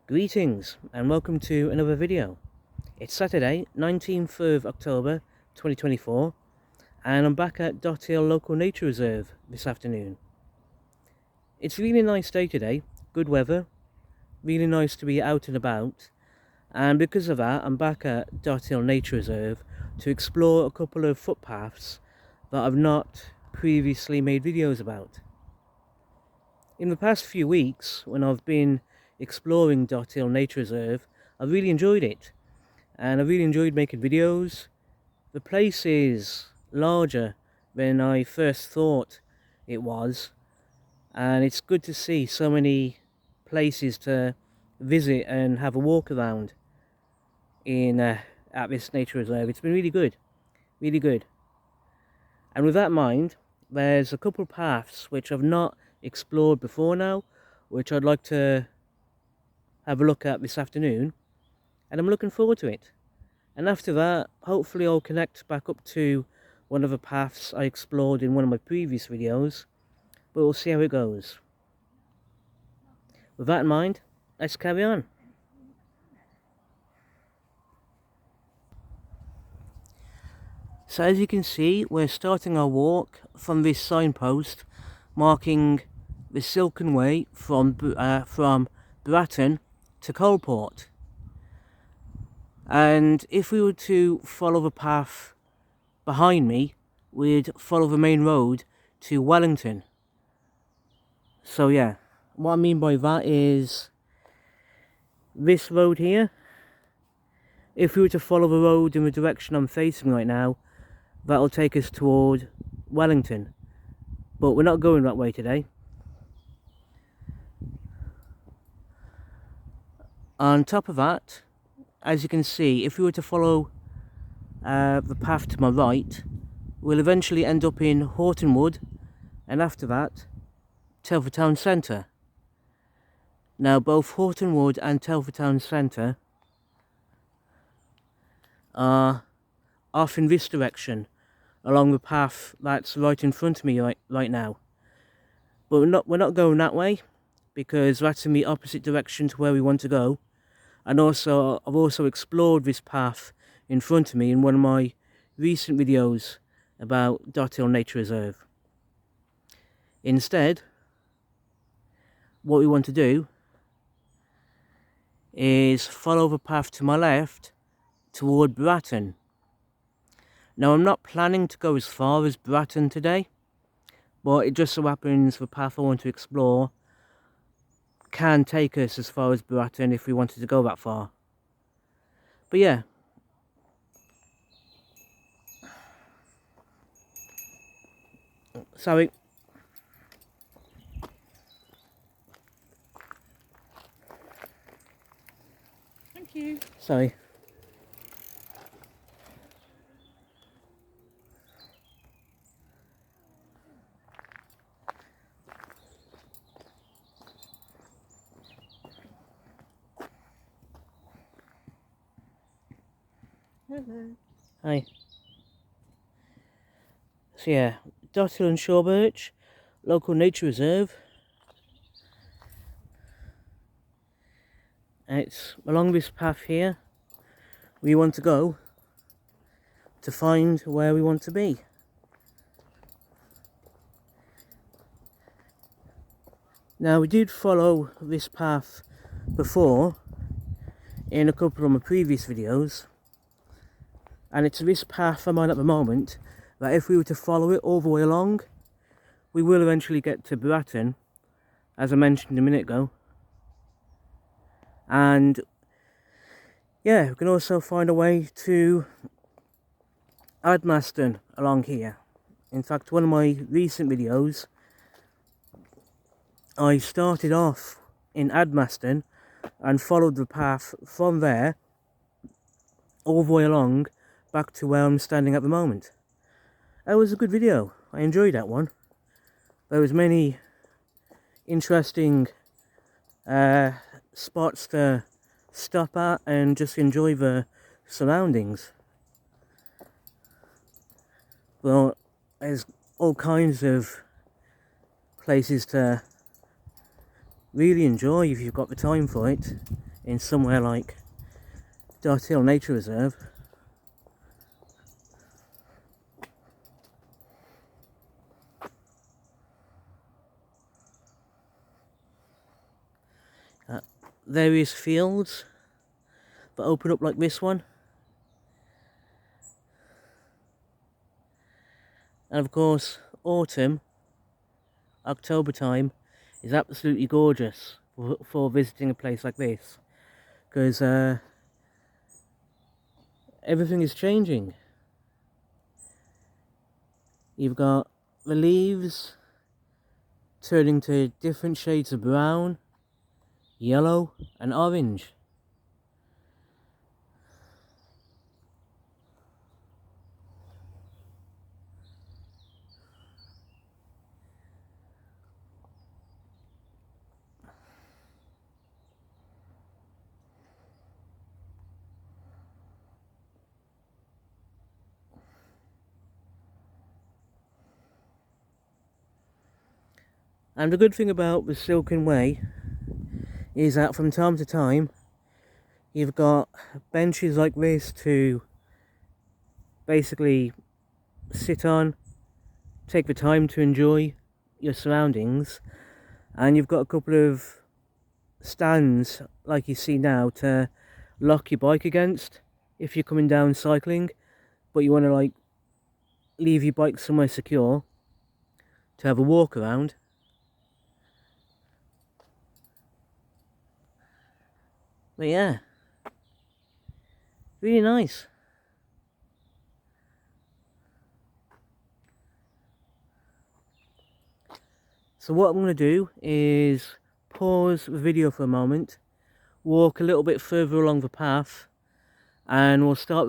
Greetings and welcome to another video. It's Saturday, 19th of October 2024, and I'm back at Dothill Local Nature Reserve this afternoon. It's a really nice day today, good weather, really nice to be out and about, and because of that I'm back at Dothill Nature Reserve to explore a couple of footpaths that I've not previously made videos about. In the past few weeks, when I've been exploring Dothill Nature Reserve, I've really enjoyed it, and I've really enjoyed making videos. The place is larger than I first thought it was, and it's good to see so many places to visit and have a walk around in at this nature reserve. It's been really good, really good. And with that in mind, there's a couple of paths which I've not explored before now, which I'd like to have a look at this afternoon, and I'm looking forward to it. And after that, hopefully I'll connect back up to one of the paths I explored in one of my previous videos, but we'll see how it goes. With that in mind, let's carry on. So as you can see, we're starting our walk from this signpost marking the Silken Way from Bratton to Coalport. And if we were to follow the path behind me, we'd follow the main road to Wellington. So yeah, what I mean by that is this road here. If we were to follow the road in the direction I'm facing right now, that'll take us toward Wellington. But we're not going that way today. On top of that, as you can see, if we were to follow the path to my right, we'll eventually end up in Horton Wood, and after that, Telford Town Centre. Now both Horton Wood and Telford Town Centre are off in this direction, along the path that's right in front of me right now. But we're not going that way, because that's in the opposite direction to where we want to go. And also, I've also explored this path in front of me in one of my recent videos about Dothill Nature Reserve. Instead, what we want to do is follow the path to my left toward Bratton. Now, I'm not planning to go as far as Bratton today, but it just so happens the path I want to explore can take us as far as Bratton if we wanted to go that far. But yeah. Sorry. Thank you. Sorry. Hello. Hi. So yeah, Dothill and Shorebirch Local Nature Reserve. And it's along this path here we want to go to find where we want to be. Now, we did follow this path before in a couple of my previous videos, and it's this path I'm on at the moment that if we were to follow it all the way along, we will eventually get to Bratton, as I mentioned a minute ago. And yeah, we can also find a way to Admaston along here. In fact, one of my recent videos, I started off in Admaston and followed the path from there all the way along back to where I'm standing at the moment. That was a good video. I enjoyed that one. There was many interesting spots to stop at and just enjoy the surroundings. Well, there's all kinds of places to really enjoy if you've got the time for it. in somewhere like Dothill Nature Reserve. Various fields that open up like this one. And of course, autumn, October time, is absolutely gorgeous for visiting a place like this, because everything is changing. You've got the leaves turning to different shades of brown, yellow and orange. And the good thing about the Silken Way is that from time to time you've got benches like this to basically sit on, take the time to enjoy your surroundings, and you've got a couple of stands like you see now to lock your bike against if you're coming down cycling but you want to like leave your bike somewhere secure to have a walk around. But yeah, really nice. So what I'm going to do is pause the video for a moment, walk a little bit further along the path, and we'll start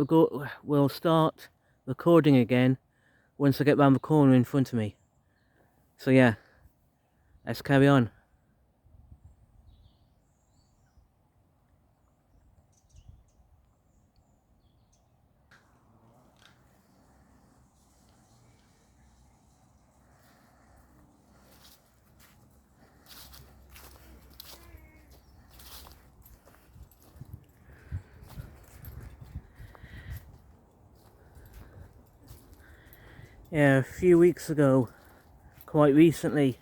recording again once I get round the corner in front of me. So yeah, let's carry on. Yeah, a few weeks ago, quite recently,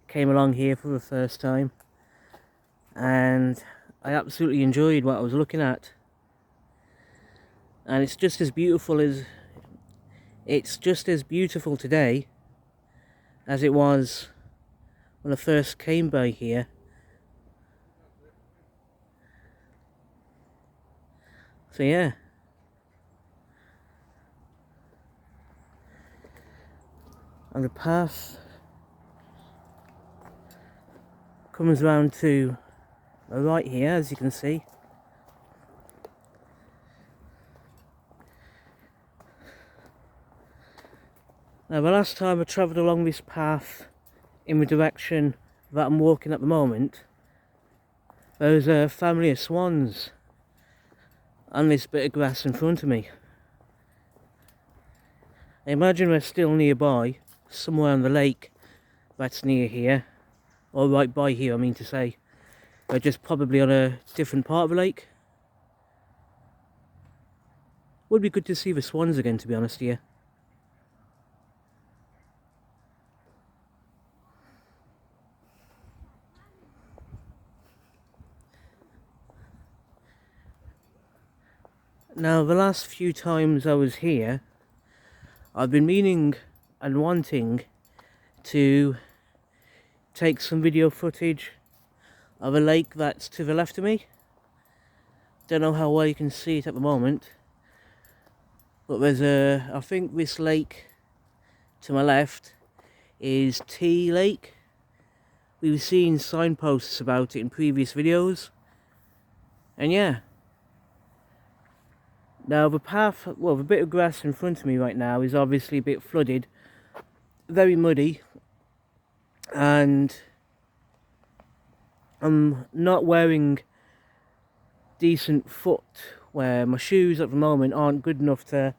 came along here for the first time, and I absolutely enjoyed what I was looking at. And it's just as beautiful today as it was when I first came by here. So yeah. And the path comes round to the right here, as you can see. Now the last time I travelled along this path in the direction that I'm walking at the moment, there was a family of swans on this bit of grass in front of me. I imagine they're still nearby, somewhere on the lake that's near here, or right by here I mean to say. They're just probably on a different part of the lake. Would be good to see the swans again, to be honest here. Now the last few times I was here, I've been meaning and wanting to take some video footage of a lake that's to the left of me. Don't know how well you can see it at the moment, but there's I think this lake to my left is T Lake. We've seen signposts about it in previous videos, and yeah. Now the path, well, the bit of grass in front of me right now is obviously a bit flooded, very muddy, and I'm not wearing decent footwear. My shoes at the moment aren't good enough to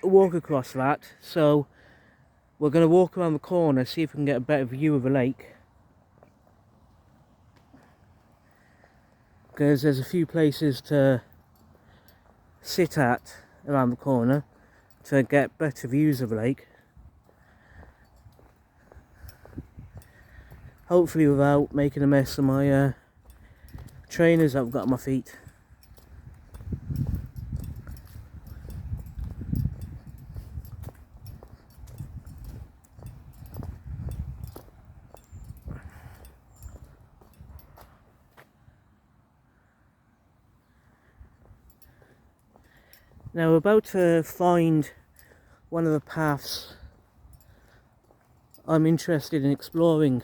walk across that, so we're going to walk around the corner, see if we can get a better view of the lake. because there's a few places to sit at around the corner to get better views of the lake. Hopefully without making a mess of my trainers I've got on my feet. Now we're about to find one of the paths I'm interested in exploring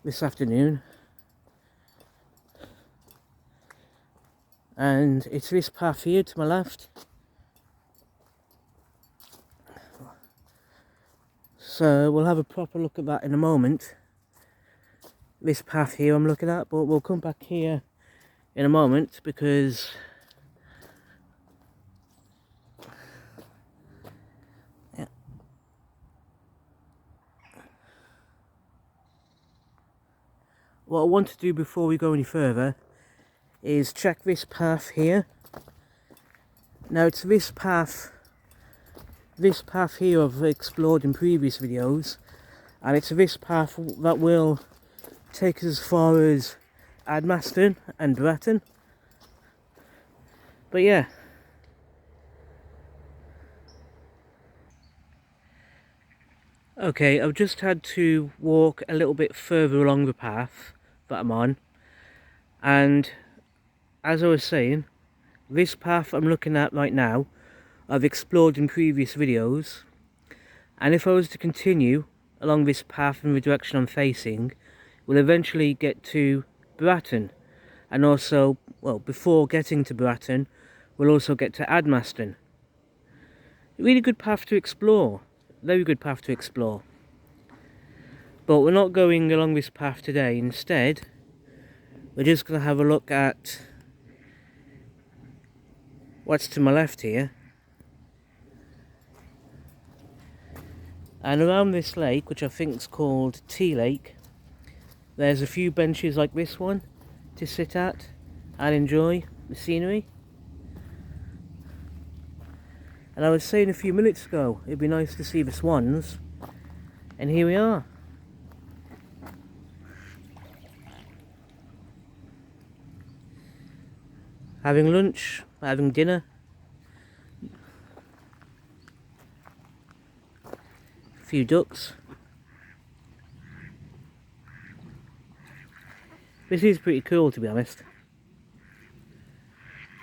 this afternoon, and it's this path here to my left. So we'll have a proper look at that in a moment, this path here I'm looking at, but we'll come back here in a moment because what I want to do before we go any further is check this path here. Now it's this path here I've explored in previous videos, and it's this path that will take us as far as Admaston and Bratton. But yeah. Okay, I've just had to walk a little bit further along the path that I'm on, and as I was saying, this path I'm looking at right now I've explored in previous videos, and if I was to continue along this path in the direction I'm facing, we'll eventually get to Bratton, and also, well, before getting to Bratton we'll also get to Admaston. A really good path to explore, very good path to explore. But we're not going along this path today. Instead, we're just going to have a look at what's to my left here. And around this lake, which I think is called Tea Lake, there's a few benches like this one to sit at and enjoy the scenery. And I was saying a few minutes ago, it'd be nice to see the swans, and here we are. Having lunch, having dinner. A few ducks. This is pretty cool, to be honest.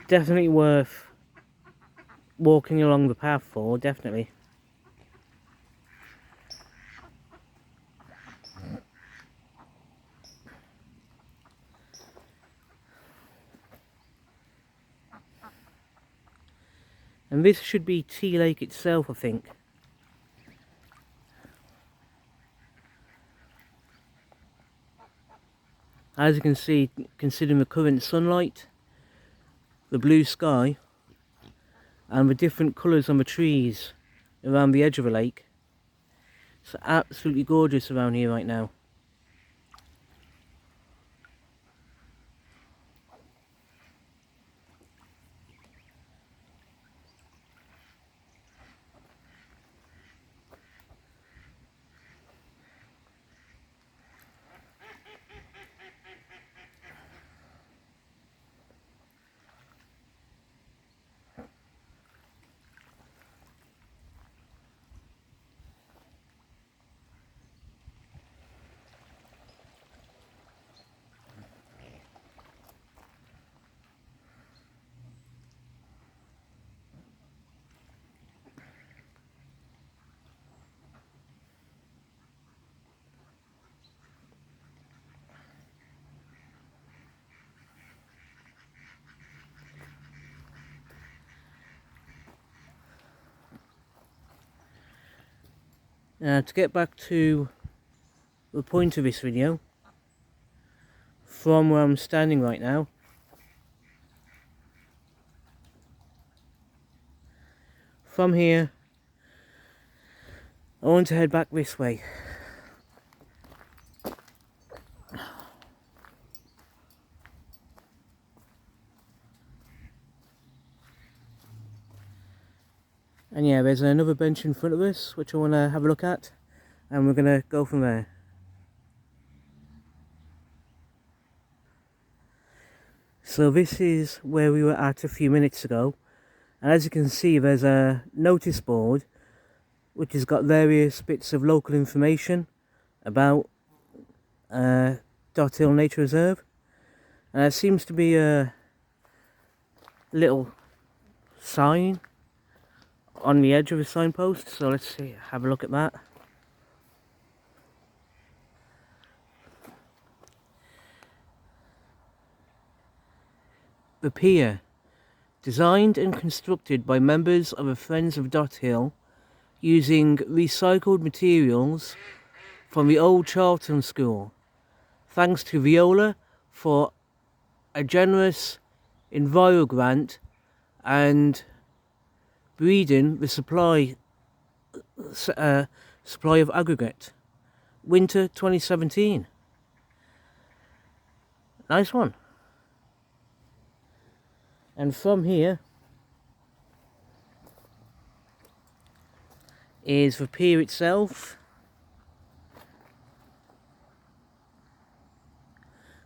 Definitely worth walking along the path for, definitely. And this should be Tea Lake itself, I think. As you can see, considering the current sunlight, the blue sky, and the different colours on the trees around the edge of the lake, it's absolutely gorgeous around here right now. Now, to get back to the point of this video, from where I'm standing right now, from here, I want to head back this way. And yeah, there's another bench in front of us which I want to have a look at, and we're going to go from there. So this is where we were at a few minutes ago, and as you can see there's a notice board which has got various bits of local information about Dothill Nature Reserve, and there seems to be a little sign on the edge of the signpost, so let's see, have a look at that. The pier, designed and constructed by members of the Friends of Dothill using recycled materials from the old Charlton School. Thanks to Viola for a generous Enviro grant and breeding the supply of aggregate. Winter 2017. Nice one. And from here is the pier itself.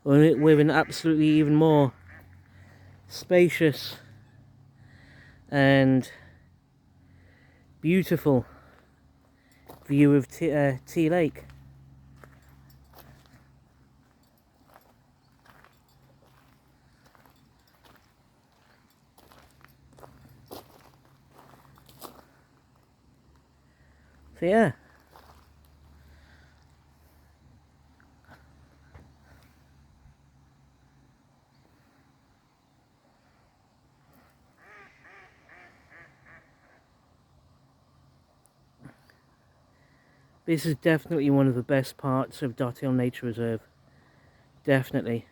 With an absolutely even more spacious and beautiful view of T Lake. So yeah. This is definitely one of the best parts of Dothill Nature Reserve. Definitely.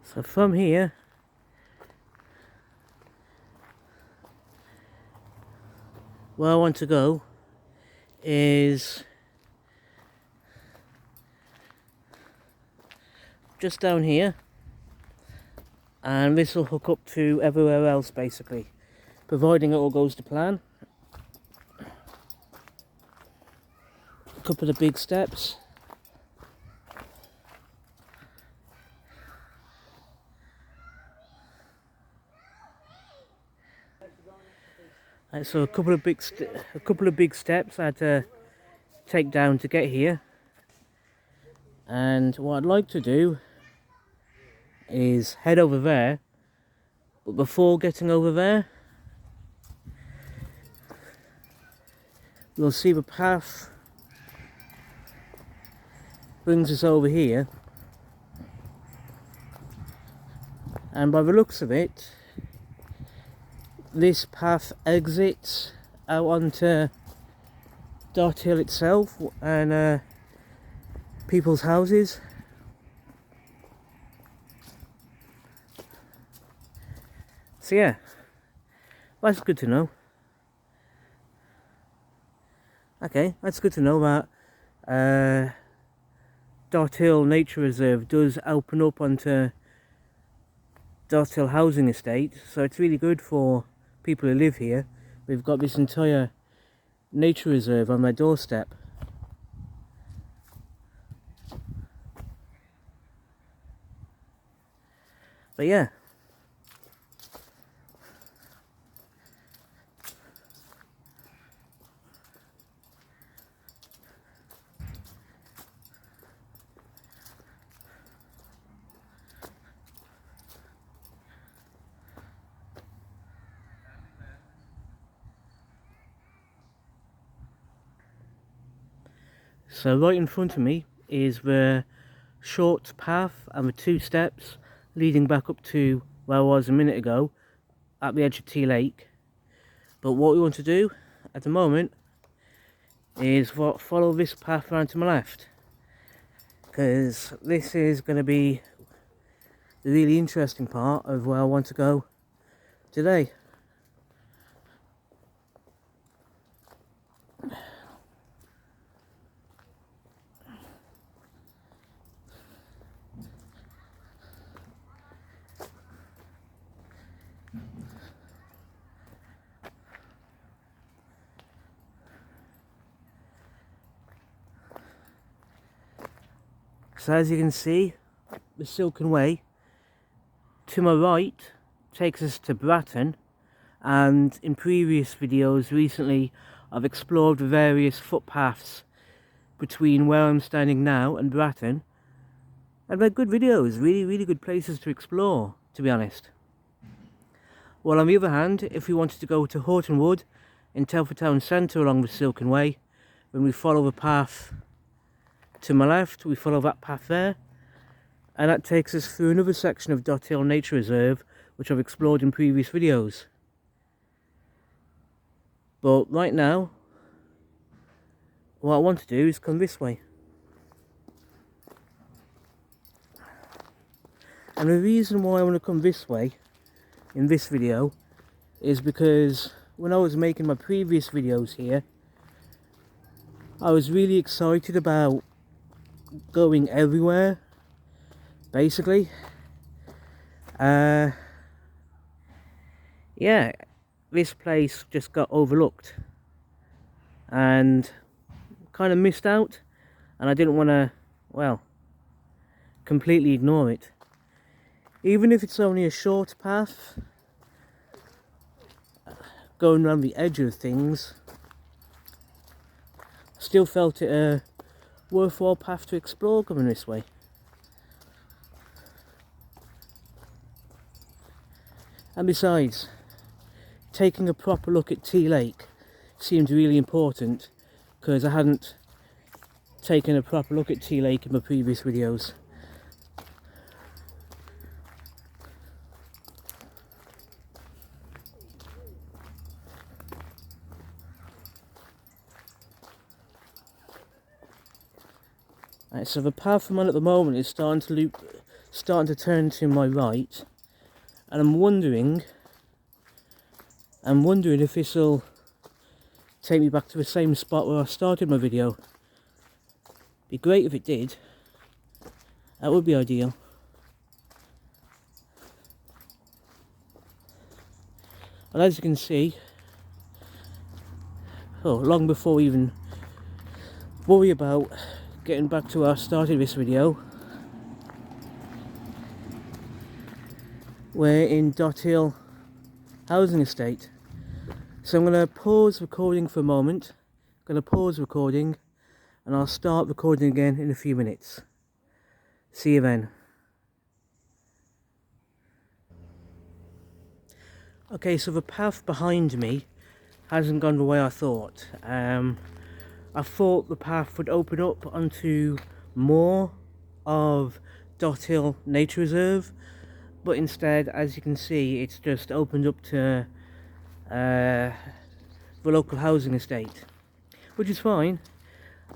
So from here, where I want to go is just down here, and this will hook up to everywhere else basically, providing it all goes to plan. A couple of big steps. So a couple of big steps I had to take down to get here, and what I'd like to do is head over there, but before getting over there you'll see the path brings us over here, and by the looks of it this path exits out onto Dothill itself and people's houses. So yeah, that's good to know. Okay, that's good to know that Dothill Nature Reserve does open up onto Dothill housing estate, so it's really good for people who live here. We've got this entire nature reserve on their doorstep. But yeah, So right in front of me is the short path and the 2 steps leading back up to where I was a minute ago at the edge of T Lake. But what we want to do at the moment is follow this path around to my left, because this is going to be the really interesting part of where I want to go today. So as you can see, the Silken Way to my right takes us to Bratton, and in previous videos recently I've explored the various footpaths between where I'm standing now and Bratton, and they're good videos, really good places to explore, to be honest. Well, on the other hand, if we wanted to go to Horton Wood in Telford town centre along the Silken Way, when we follow the path to my left, we follow that path there, and that takes us through another section of Dothill Nature Reserve, which I've explored in previous videos. But right now, what I want to do is come this way. And the reason why I want to come this way in this video is because when I was making my previous videos here, I was really excited about going everywhere, basically. Yeah, this place just got overlooked and kind of missed out, and I didn't want to, well, completely ignore it. Even if it's only a short path going around the edge of things, still felt it a worthwhile path to explore coming this way. And besides, taking a proper look at T Lake seemed really important, because I hadn't taken a proper look at T Lake in my previous videos. Right, so the path I'm on at the moment is starting to turn to my right, and I'm wondering if this will take me back to the same spot where I started my video. Be great if it did. That would be ideal. And as you can see, long before we even worry about getting back to where I started this video, we're in Dothill housing estate. So I'm going to pause recording for a moment. I'm going to pause recording, and I'll start recording again in a few minutes. See you then. Okay, so the path behind me hasn't gone the way I thought. I thought the path would open up onto more of Dothill Nature Reserve, but instead, as you can see, it's just opened up to the local housing estate, which is fine,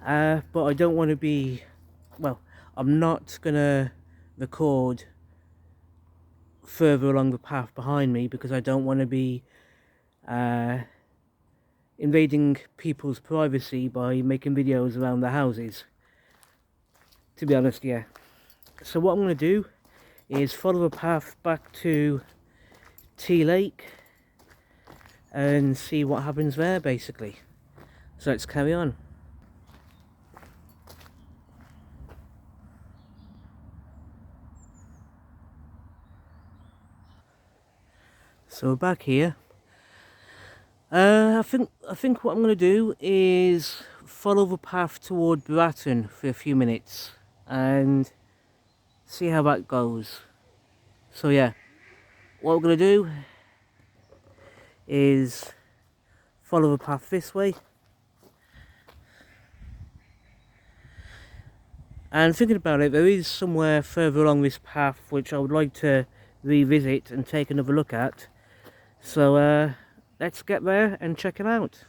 but I don't want to be, well, I'm not gonna record further along the path behind me, because I don't want to be invading people's privacy by making videos around the houses, to be honest. Yeah, so what I'm going to do is follow the path back to T Lake and see what happens there, basically. So let's carry on. So we're back here. I think what I'm going to do is follow the path toward Bratton for a few minutes and see how that goes. So yeah, what we're going to do is follow the path this way, And thinking about it, there is somewhere further along this path which I would like to revisit and take another look at. So let's get there and check it out.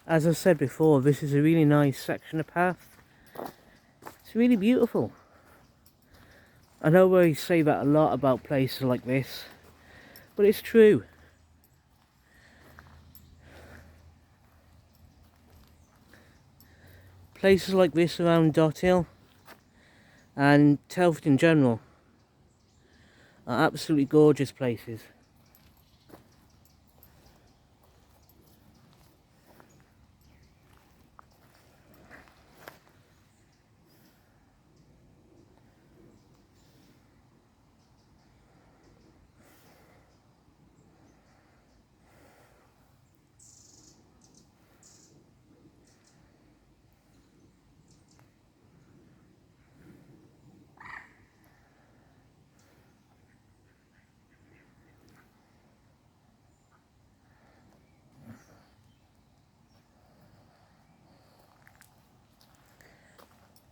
As I said before, this is a really nice section of path. It's really beautiful. I know I say that a lot about places like this, but it's true. Places like this around Dothill and Telford in general are absolutely gorgeous places.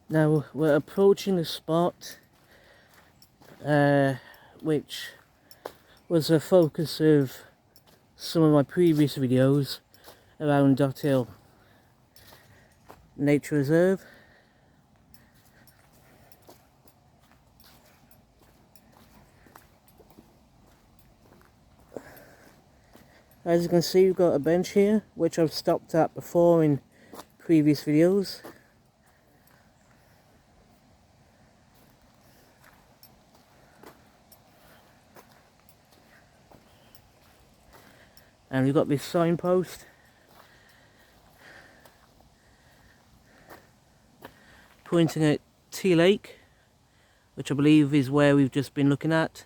Now we're approaching the spot which was a focus of some of my previous videos around Dothill Nature Reserve. As you can see, we've got a bench here which I've stopped at before in previous videos. And we've got this signpost pointing at T Lake, which I believe is where we've just been looking at.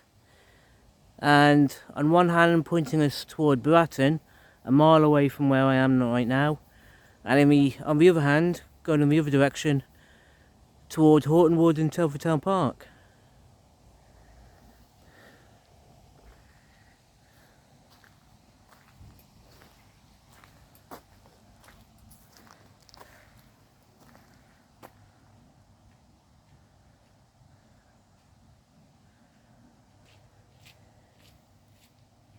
And on one hand pointing us toward Bratton, a mile away from where I am right now. And on the other hand, going in the other direction toward Horton Wood and Telford Town Park.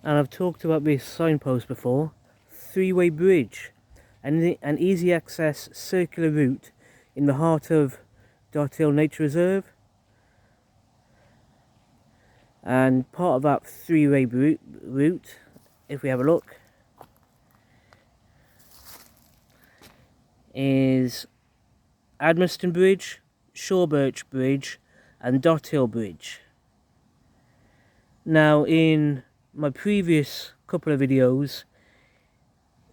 And I've talked about this signpost before. Three-way bridge, an easy access circular route in the heart of Dothill Nature Reserve. And part of that three-way route, if we have a look, is Admiston Bridge, Shorebirch Bridge and Dothill Bridge. Now in my previous couple of videos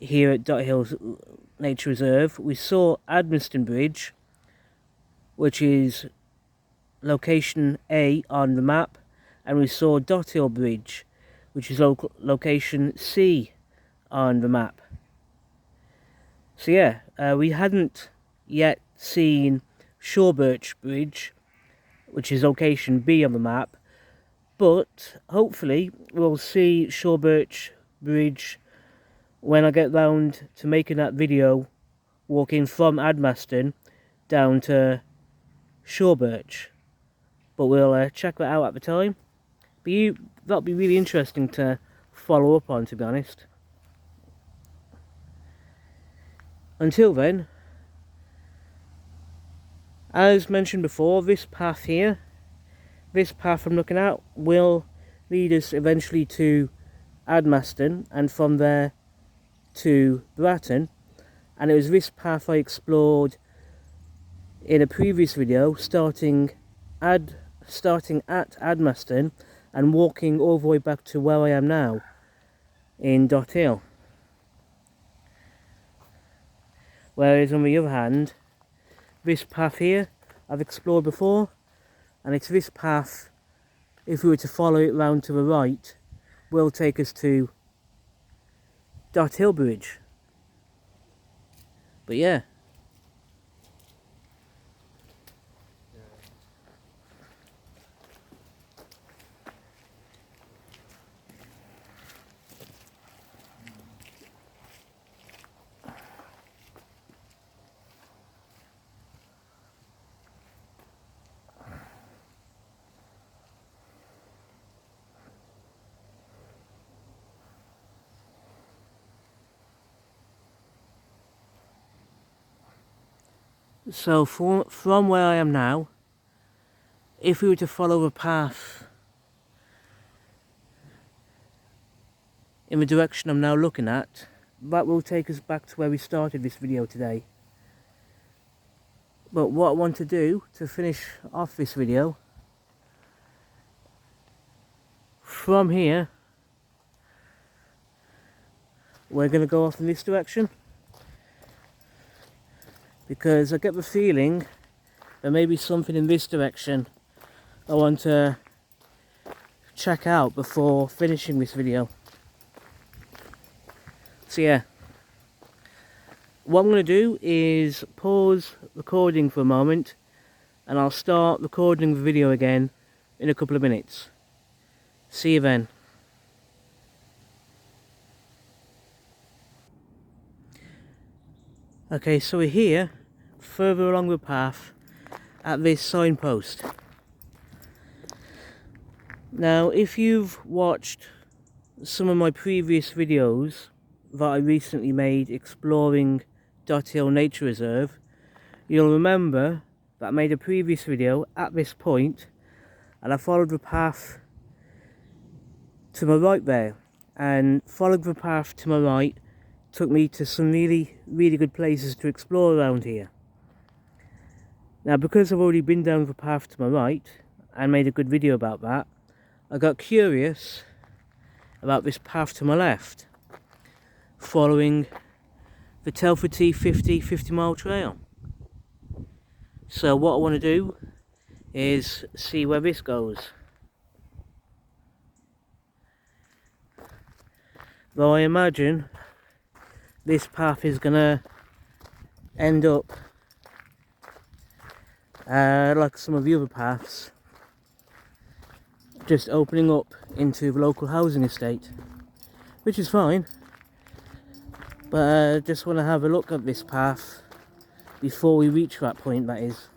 here at Dothill Nature Reserve, we saw Admiston Bridge, which is location A on the map, and we saw Dothill Bridge, which is location C on the map. So yeah, we hadn't yet seen Shorebirch Bridge, which is location B on the map, but hopefully we'll see Shorebirch Bridge when I get round to making that video walking from Admaston down to Shorebirch. But we'll check that out at the time. But that'll be really interesting to follow up on, to be honest. Until then, as mentioned before, this path here, this path I'm looking at, will lead us eventually to Admaston, and from there to Bratton. And it was this path I explored in a previous video, starting at Admaston and walking all the way back to where I am now in Dothill. Whereas on the other hand, this path here I've explored before, and it's this path, if we were to follow it round to the right, will take us to Dothill Bridge. But yeah. So from where I am now, if we were to follow the path in the direction I'm now looking at, that will take us back to where we started this video today. But what I want to do to finish off this video, from here, we're going to go off in this direction, because I get the feeling there may be something in this direction I want to check out before finishing this video. So yeah, what I'm going to do is pause recording for a moment, and I'll start recording the video again in a couple of minutes. See you then. Okay, so we're here, further along the path, at this signpost. Now, if you've watched some of my previous videos that I recently made exploring Dothill Nature Reserve, you'll remember that I made a previous video at this point, and I followed the path to my right there, and following the path to my right took me to some really good places to explore around here. Now, because I've already been down the path to my right and made a good video about that, I got curious about this path to my left, following the Telford T50 50-mile trail. So what I want to do is see where this goes. Though I imagine this path is gonna end up like some of the other paths, just opening up into the local housing estate, which is fine, but I just want to have a look at this path before we reach that point, that is.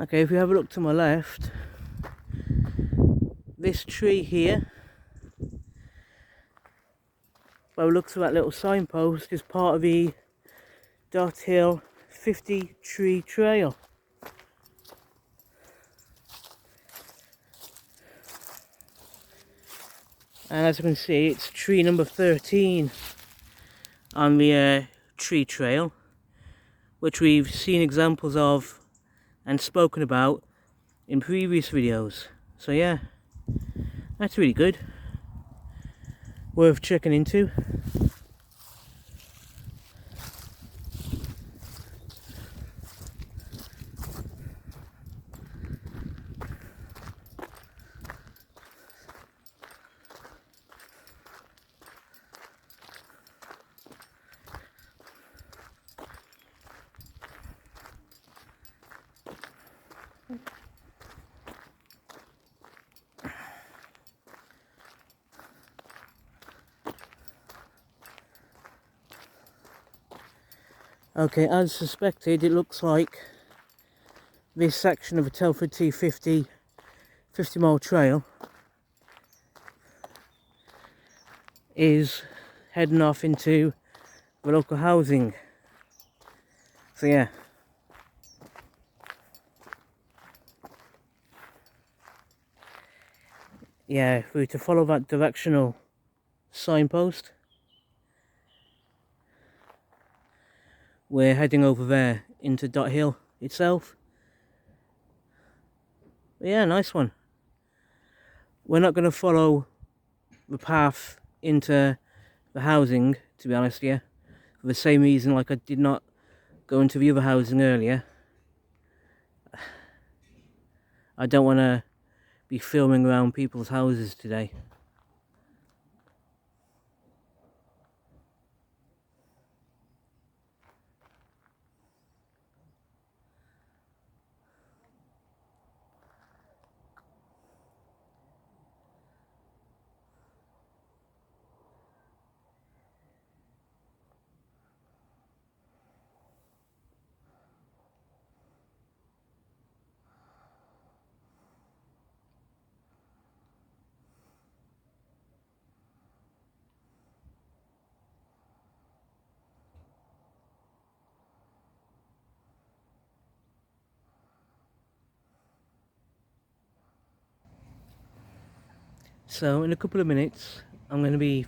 Okay, if you have a look to my left, this tree here, by the looks of that little signpost, is part of the Dothill 50 tree trail. And as you can see, it's tree number 13 on the tree trail, which we've seen examples of and spoken about in previous videos. So yeah, that's really good, worth checking into. Okay, as suspected, it looks like this section of the Telford T50 50-mile trail is heading off into the local housing. So yeah. Yeah, if we were to follow that directional signpost, we're heading over there into Dothill itself. But yeah, nice one. We're not going to follow the path into the housing, to be honest, yeah, for the same reason like I did not go into the other housing earlier. I don't want to be filming around people's houses today. So in a couple of minutes I'm going to be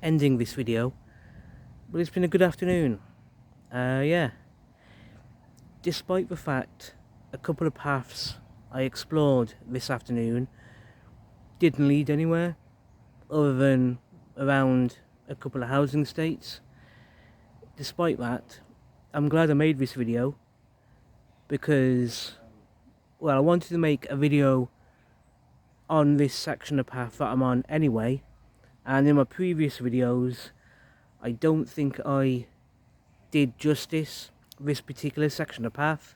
ending this video, but it's been a good afternoon. Yeah, despite the fact a couple of paths I explored this afternoon didn't lead anywhere other than around a couple of housing estates, despite that, I'm glad I made this video because, well, I wanted to make a video on this section of path that I'm on anyway, and in my previous videos I don't think I did justice this particular section of path.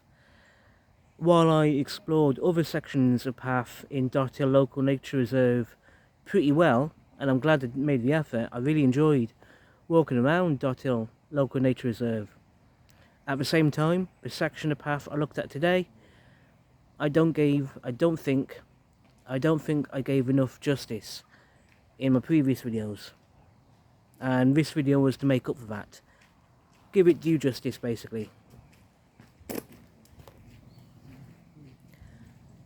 While I explored other sections of path in Dothill Local Nature Reserve pretty well, and I'm glad I made the effort, I really enjoyed walking around Dothill Local Nature Reserve. At the same time, the section of path I looked at today, I don't think I gave enough justice in my previous videos, and this video was to make up for that. Give it due justice, basically.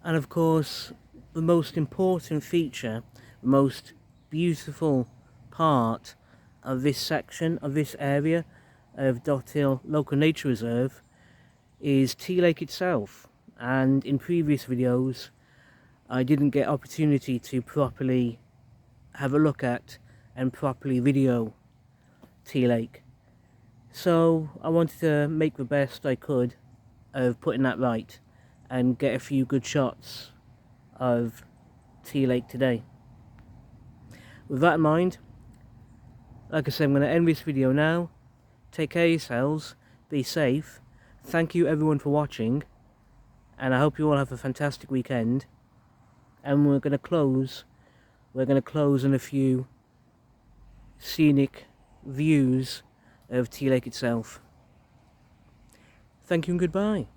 And of course, the most important feature, the most beautiful part of this section, of this area of Dothill Local Nature Reserve is Tea Lake itself. And in previous videos I didn't get opportunity to properly have a look at and properly video Tea Lake, so I wanted to make the best I could of putting that right and get a few good shots of Tea Lake today. With that in mind, like I said, I'm going to end this video now. Take care of yourselves, be safe, thank you everyone for watching, and I hope you all have a fantastic weekend. And we're going to close on a few scenic views of Tea Lake itself. Thank you and goodbye.